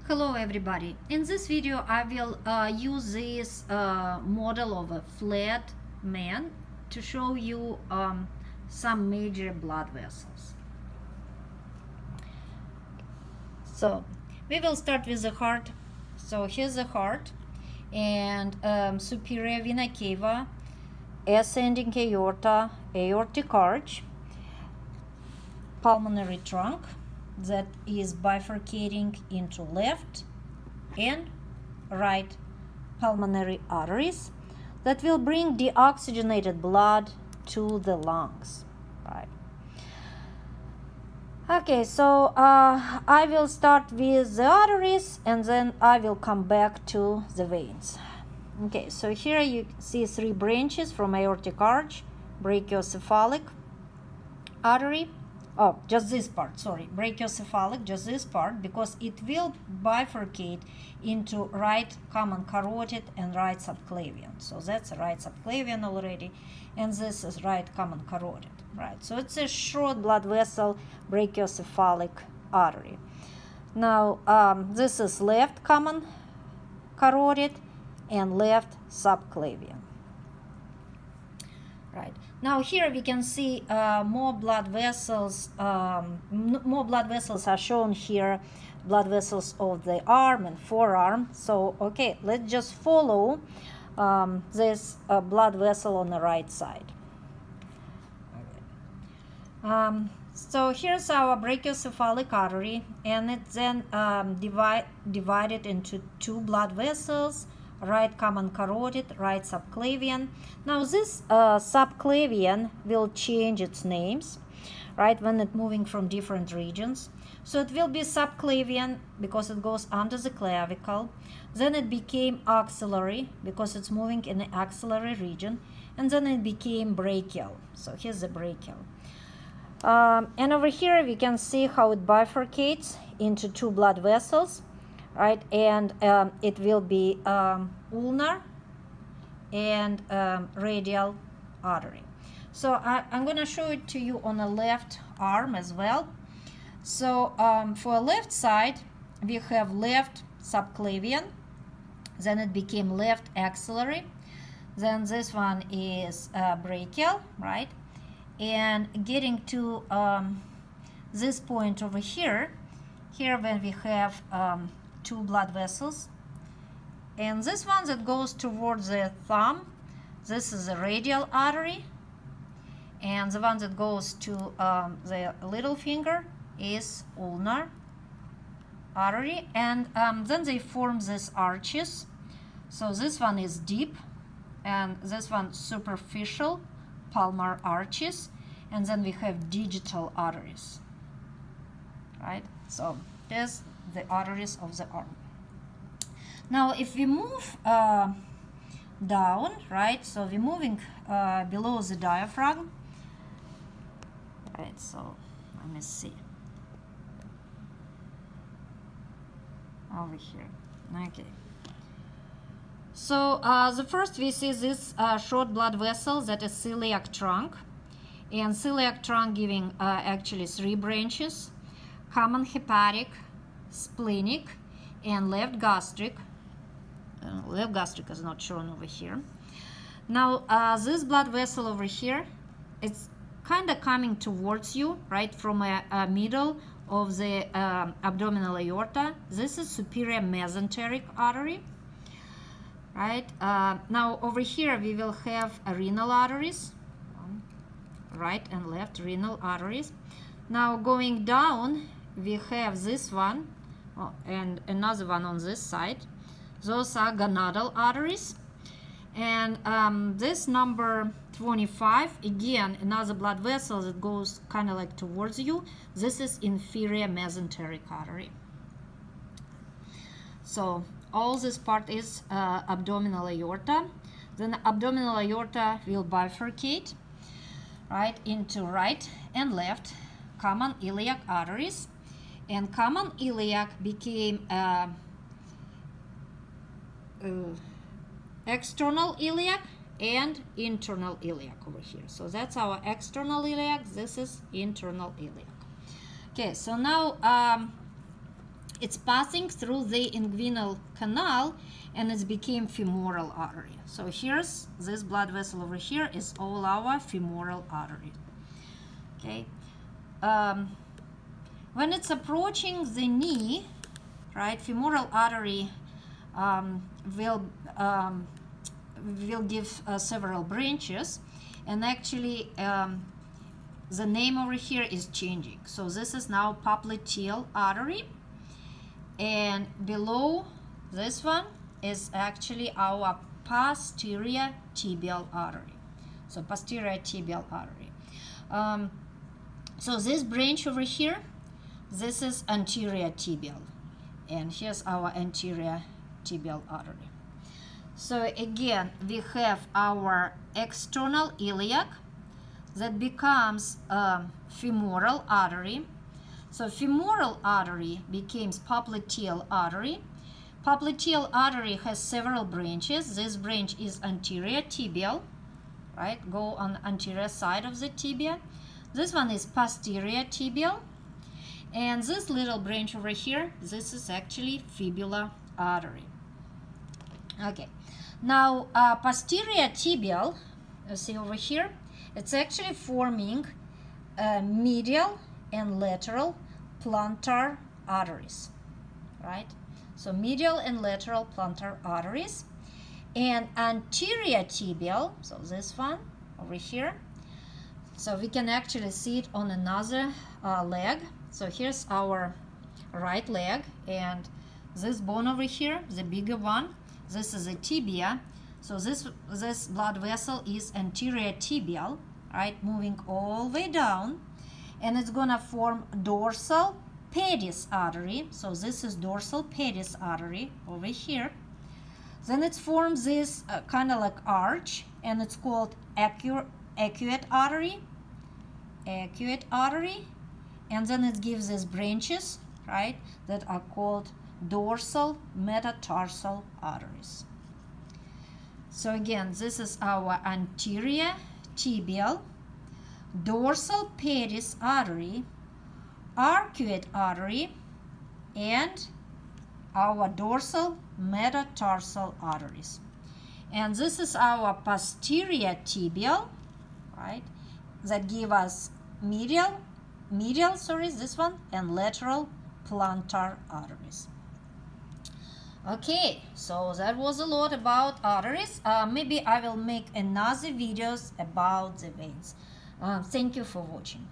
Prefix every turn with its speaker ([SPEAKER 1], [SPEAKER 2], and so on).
[SPEAKER 1] Hello everybody. In this video I will use this model of a flat man to show you some major blood vessels. So we will start with the heart. So here's the heart and superior vena cava, ascending aorta, aortic arch, pulmonary trunk that is bifurcating into left and right pulmonary arteries that will bring deoxygenated blood to the lungs. Right. Okay, so I will start with the arteries and then I will come back to the veins. Okay, so here you see three branches from aortic arch, brachiocephalic artery. Oh, just this part, sorry, brachiocephalic, just this part, because it will bifurcate into right common carotid and right subclavian. So that's right subclavian already, and this is right common carotid, right? So it's a short blood vessel, brachiocephalic artery. Now, this is left common carotid and left subclavian. Right. Now here we can see more blood vessels. More blood vessels are shown here, blood vessels of the arm and forearm. So okay, let's just follow this blood vessel on the right side. So here's our brachiocephalic artery, and it's then divided into two blood vessels. Right common carotid, right subclavian. Now this subclavian will change its names, right, when it's moving from different regions. So it will be subclavian because it goes under the clavicle. Then it became axillary because it's moving in the axillary region. And then it became brachial. So here's the brachial. And over here we can see how it bifurcates into two blood vessels. Right, and it will be ulnar and radial artery. So I'm going to show it to you on the left arm as well. So for the left side, we have left subclavian, then it became left axillary, then this one is brachial, right? And getting to this point over here, when we have two blood vessels, and this one that goes towards the thumb, this is the radial artery, and the one that goes to the little finger is ulnar artery, and then they form these arches. So this one is deep and this one superficial palmar arches, and then we have digital arteries, right? So there's the arteries of the arm. Now if we move down, right, so we're moving below the diaphragm, right? So let me see over here. Okay, so the first we see this short blood vessel that is celiac trunk, and celiac trunk giving actually three branches: common hepatic, splenic, and left gastric. Left gastric is not shown over here. Now this blood vessel over here, it's kind of coming towards you, right, from a middle of the abdominal aorta. This is superior mesenteric artery, right? Now over here we will have renal arteries, right and left renal arteries. Now going down, we have this one and another one on this side. Those are gonadal arteries. And this number 25, again, another blood vessel that goes kind of like towards you. This is inferior mesenteric artery. So all this part is abdominal aorta. Then the abdominal aorta will bifurcate, right, into right and left common iliac arteries. And common iliac became external iliac and internal iliac over here. So that's our external iliac, this is internal iliac. Okay, so now it's passing through the inguinal canal, and it became femoral artery. So here's this blood vessel over here is all our femoral artery. Okay. When it's approaching the knee, right, femoral artery will give several branches, and actually the name over here is changing. So this is now Popliteal Artery, and below this one is actually our Posterior Tibial Artery. So Posterior Tibial Artery. So this branch over here, this is Anterior Tibial, and here's our Anterior Tibial Artery. So again, we have our external iliac that becomes femoral artery. So femoral artery becomes popliteal artery. Popliteal artery has several branches. This branch is anterior tibial, right? Go on the anterior side of the tibia. This one is posterior tibial. And this little branch over here, this is actually fibular artery. Okay. Now, posterior tibial, you see over here, it's actually forming medial and lateral plantar arteries, right? So medial and lateral plantar arteries. And anterior tibial, so this one over here, so we can actually see it on another leg. So here's our right leg, and this bone over here, the bigger one, this is a tibia. So this blood vessel is anterior tibial, right, moving all the way down, and it's gonna form dorsal pedis artery. So this is dorsal pedis artery over here. Then it forms this kind of like arch, and it's called arcuate artery, and then it gives these branches, right, that are called dorsal metatarsal arteries. So again, this is our anterior tibial, dorsal pedis artery, arcuate artery, and our dorsal metatarsal arteries. And this is our posterior tibial, right, that give us medial, this one, and lateral plantar arteries. Okay, so that was a lot about arteries. Maybe I will make another videos about the veins. Thank you for watching.